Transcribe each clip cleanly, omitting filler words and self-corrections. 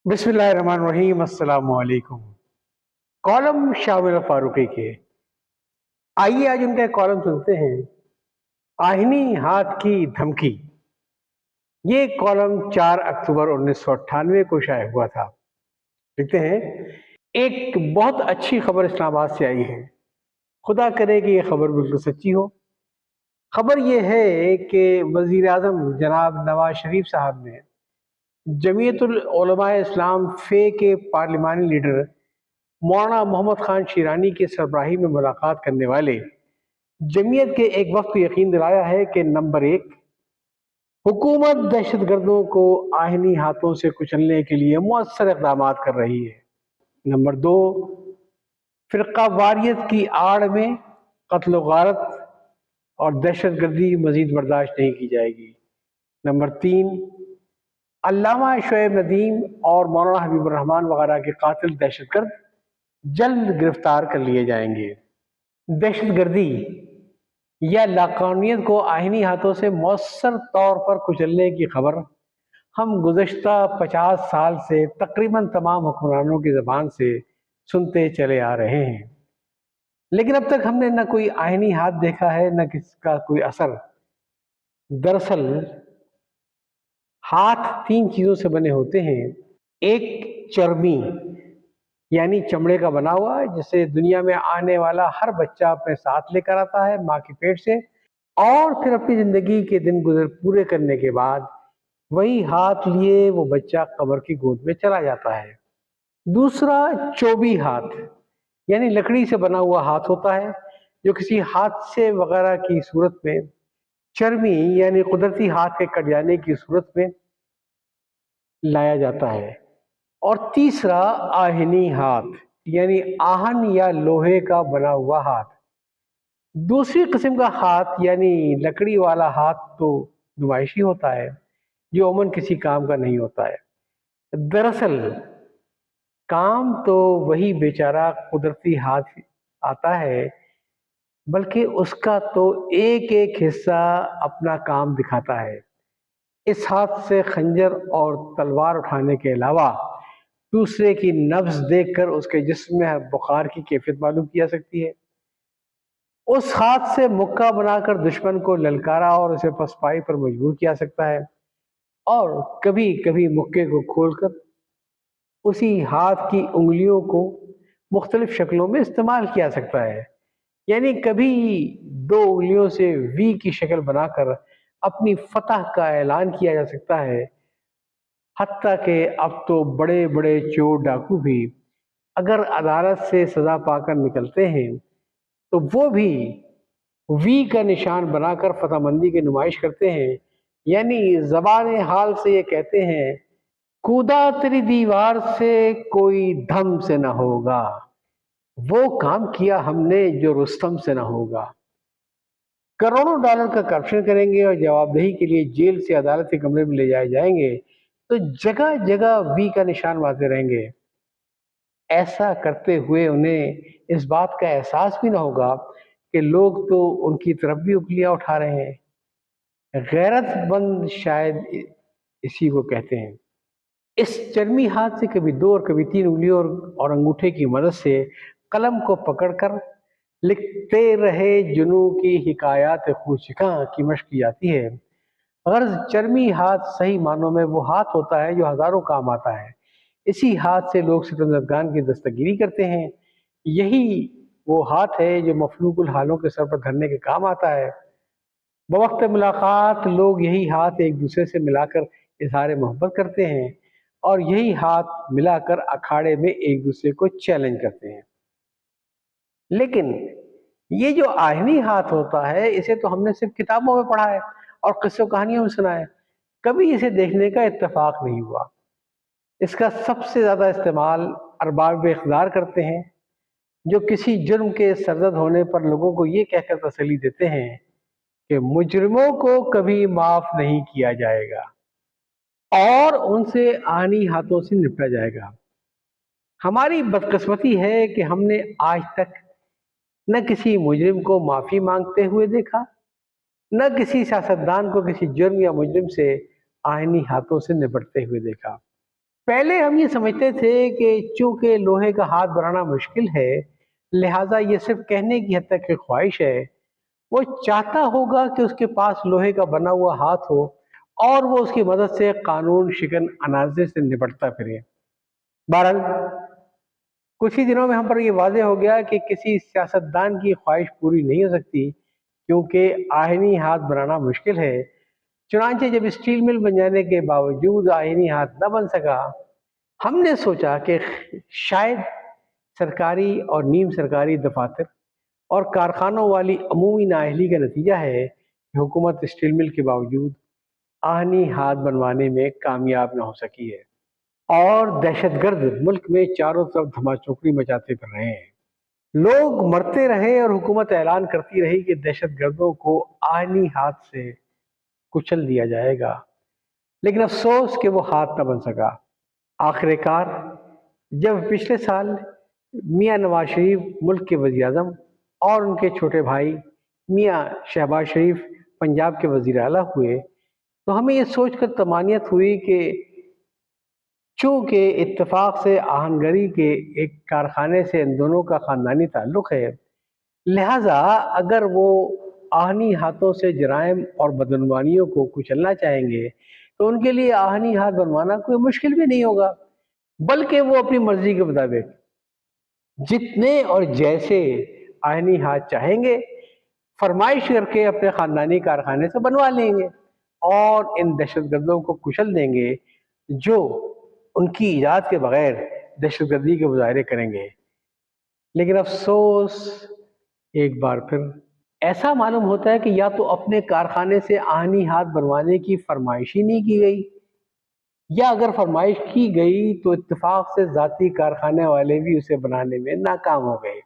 बिस्मिल्लाहिर्रहमानिर्रहीम। अस्सलाम वालेकुम। कॉलम शामिल फारूकी के, आइए आज उनका एक कॉलम सुनते हैं। आहिनी हाथ की धमकी। ये कॉलम 4 अक्टूबर 1998 को शाया हुआ था। लिखते हैं, एक बहुत अच्छी खबर इस्लामाबाद से आई है। खुदा करे कि ये खबर बिल्कुल सच्ची हो। खबर ये है कि वजीर आजम जनाब नवाज शरीफ साहब ने जमीयतुल उलमा इस्लाम फे के पार्लिमानी लीडर मौलाना मोहम्मद खान शिरानी के सरबराही में मुलाकात करने वाले जमीयत के एक वक्त को यकीन दिलाया है कि नंबर 1, हुकूमत दहशतगर्दों को आहिनी हाथों से कुचलने के लिए मुअस्सर इक़दाम कर रही है। नंबर 2, फ़िरक़ा वारियत की आड़ में क़त्ल गारत और दहशतगर्दी मज़ीद बर्दाश्त नहीं की जाएगी। नंबर 3, अल्लामा शोएब नदीम और मौलाना हबीबुर रहमान वगैरह के कातिल दहशतगर्द जल्द गिरफ्तार कर लिए जाएंगे। दहशतगर्दी या लाकानियत को आहिनी हाथों से मौसर तौर पर कुचलने की खबर हम गुज़श्ता 50 साल से तकरीबन तमाम हुक्मरानों की ज़बान से सुनते चले आ रहे हैं, लेकिन अब तक हमने न कोई आहिनी हाथ देखा है, न किसका कोई असर। दरअसल हाथ 3 चीज़ों से बने होते हैं। एक, चर्मी यानी चमड़े का बना हुआ, जिसे दुनिया में आने वाला हर बच्चा अपने साथ लेकर आता है माँ के पेट से, और फिर अपनी ज़िंदगी के दिन गुजर पूरे करने के बाद वही हाथ लिए वो बच्चा कब्र की गोद में चला जाता है। दूसरा, चोबी हाथ यानी लकड़ी से बना हुआ हाथ होता है, जो किसी हादसे वगैरह की सूरत में चर्मी यानी कुदरती हाथ के कट जाने की सूरत में लाया जाता है। और तीसरा, आहिनी हाथ यानी आहन या लोहे का बना हुआ हाथ। दूसरी किस्म का हाथ यानी लकड़ी वाला हाथ तो नुमाइशी होता है, जो अमूमन किसी काम का नहीं होता है। दरअसल काम तो वही बेचारा कुदरती हाथ आता है, बल्कि उसका तो एक एक हिस्सा अपना काम दिखाता है। इस हाथ से खंजर और तलवार उठाने के अलावा दूसरे की नब्ज देखकर उसके जिस्म में बुखार की कैफियत मालूम की जा सकती है। उस हाथ से मुक्का बनाकर दुश्मन को ललकारा और उसे पसपाई पर मजबूर किया जा सकता है, और कभी कभी मुक्के को खोलकर उसी हाथ की उंगलियों को मुख्तलिफ शक्लों में इस्तेमाल किया जा सकता है। यानी कभी 2 उंगलियों से वी की शक्ल बनाकर अपनी फतह का ऐलान किया जा सकता है। हत्ता कि अब तो बड़े बड़े चोर डाकू भी अगर अदालत से सजा पाकर निकलते हैं तो वो भी वी का निशान बनाकर फतहमंदी की नुमाइश करते हैं। यानी ज़बान हाल से ये कहते हैं, कूदा तेरी दीवार से कोई धम से न होगा, वो काम किया हमने जो रुस्तम से न होगा। करोड़ों डॉलर का करप्शन करेंगे और जवाबदेही के लिए जेल से अदालत के कमरे में ले जाए जाएंगे तो जगह जगह वी का निशान मारते रहेंगे। ऐसा करते हुए उन्हें इस बात का एहसास भी ना होगा कि लोग तो उनकी तरफ भी उंगलियां उठा रहे हैं। गैरतमंद शायद इसी को कहते हैं। इस चर्मी हाथ से कभी 2 और कभी 3 उंगलियों और अंगूठे की मदद से कलम को पकड़कर लिखते रहे जुनू की हिकायात खूचका की मशक की जाती है। गर्ज चर्मी हाथ सही मानों में वो हाथ होता है जो हजारों काम आता है। इसी हाथ से लोग सितमज़दगान की दस्तगीरी करते हैं। यही वो हाथ है जो मफलूकुल हालों के सर पर धरने के काम आता है। बवक्त मुलाकात लोग यही हाथ एक दूसरे से मिलाकर इजहार मोहब्बत करते हैं, और यही हाथ मिलाकर अखाड़े में एक दूसरे को चैलेंज करते हैं। लेकिन ये जो आहिनी हाथ होता है, इसे तो हमने सिर्फ किताबों में पढ़ा है और किस्सों कहानियों में सुना है, कभी इसे देखने का इत्तेफाक नहीं हुआ। इसका सबसे ज्यादा इस्तेमाल अरबाब इख्तियार करते हैं, जो किसी जुर्म के सरजद होने पर लोगों को ये कहकर तसल्ली देते हैं कि मुजरिमों को कभी माफ नहीं किया जाएगा और उनसे आनी हाथों से निपटा जाएगा। हमारी बदकिस्मती है कि हमने आज तक न किसी मुजरिम को माफी मांगते हुए देखा, न किसी सियासतदान को किसी जुर्म या मुजरिम से आईनी हाथों से निपटते हुए देखा। پہلے ہم یہ سمجھتے تھے کہ چونکہ لوہے کا ہاتھ بنانا مشکل ہے، لہٰذا یہ صرف کہنے کی حد تک کی خواہش ہے۔ وہ چاہتا ہوگا کہ اس کے پاس لوہے کا بنا ہوا ہاتھ ہو اور وہ اس کی مدد سے قانون شکن عناصر سے نپٹتا پھرے۔ بہرحال کچھ ہی دنوں میں ہم پر یہ واضح ہو گیا کہ کسی سیاستدان کی خواہش پوری نہیں ہو سکتی، کیونکہ آہنی ہاتھ بنانا مشکل ہے۔ چنانچہ جب اسٹیل مل بن جانے کے باوجود آہنی ہاتھ نہ بن سکا، ہم نے سوچا کہ شاید سرکاری اور نیم سرکاری دفاتر اور کارخانوں والی عمومی نااہلی کا نتیجہ ہے کہ حکومت اسٹیل مل کے باوجود آہنی ہاتھ بنوانے میں کامیاب نہ ہو سکی ہے، اور دہشت گرد ملک میں چاروں طرف دھما چوکڑی مچاتے پھر رہے ہیں۔ لوگ مرتے رہے اور حکومت اعلان کرتی رہی کہ دہشت گردوں کو آہنی ہاتھ سے کچل دیا جائے گا، لیکن افسوس کہ وہ ہاتھ نہ بن سکا۔ آخر کار جب پچھلے سال میاں نواز شریف ملک کے وزیر اعظم اور ان کے چھوٹے بھائی میاں شہباز شریف پنجاب کے وزیر اعلیٰ ہوئے، تو ہمیں یہ سوچ کر طمانینت ہوئی کہ چونکہ اتفاق سے آہنگری کے ایک کارخانے سے ان دونوں کا خاندانی تعلق ہے، لہٰذا اگر وہ آہنی ہاتھوں سے جرائم اور بدعنوانیوں کو کچلنا چاہیں گے تو ان کے لیے آہنی ہاتھ بنوانا کوئی مشکل بھی نہیں ہوگا، بلکہ وہ اپنی مرضی کے مطابق جتنے اور جیسے آہنی ہاتھ چاہیں گے فرمائش کر کے اپنے خاندانی کارخانے سے بنوا لیں گے اور ان دہشت گردوں کو کچل دیں گے جو ان کی ایجاد کے بغیر دہشت گردی کے مظاہرے کریں گے۔ لیکن افسوس ایک بار پھر ایسا معلوم ہوتا ہے کہ یا تو اپنے کارخانے سے آہنی ہاتھ بنوانے کی فرمائش ہی نہیں کی گئی، یا اگر فرمائش کی گئی تو اتفاق سے ذاتی کارخانے والے بھی اسے بنانے میں ناکام ہو گئے،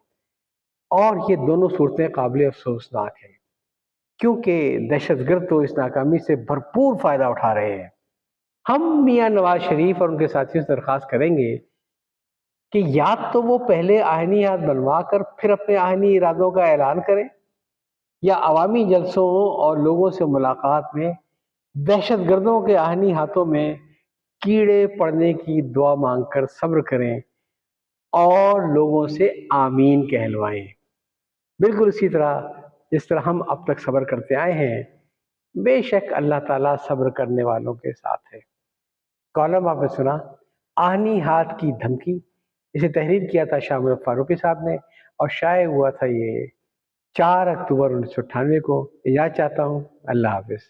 اور یہ دونوں صورتیں قابل افسوسناک ہیں، کیونکہ دہشت گرد تو اس ناکامی سے بھرپور فائدہ اٹھا رہے ہیں۔ ہم میاں نواز شریف اور ان کے ساتھیوں سے درخواست کریں گے کہ یا تو وہ پہلے آہنی ہاتھ بنوا کر پھر اپنے آہنی ارادوں کا اعلان کریں، یا عوامی جلسوں اور لوگوں سے ملاقات میں دہشت گردوں کے آہنی ہاتھوں میں کیڑے پڑنے کی دعا مانگ کر صبر کریں اور لوگوں سے آمین کہلوائیں، بالکل اسی طرح جس طرح ہم اب تک صبر کرتے آئے ہیں۔ بے شک اللہ تعالیٰ صبر کرنے والوں کے ساتھ ہے۔ کالم آپ نے سنا آہنی ہاتھ کی دھمکی، اسے تحریر کیا تھا شاہ مراد فاروقی صاحب نے، اور شائع ہوا تھا یہ 4 اکتوبر 1998 کو۔ اجازت چاہتا ہوں، اللہ حافظ۔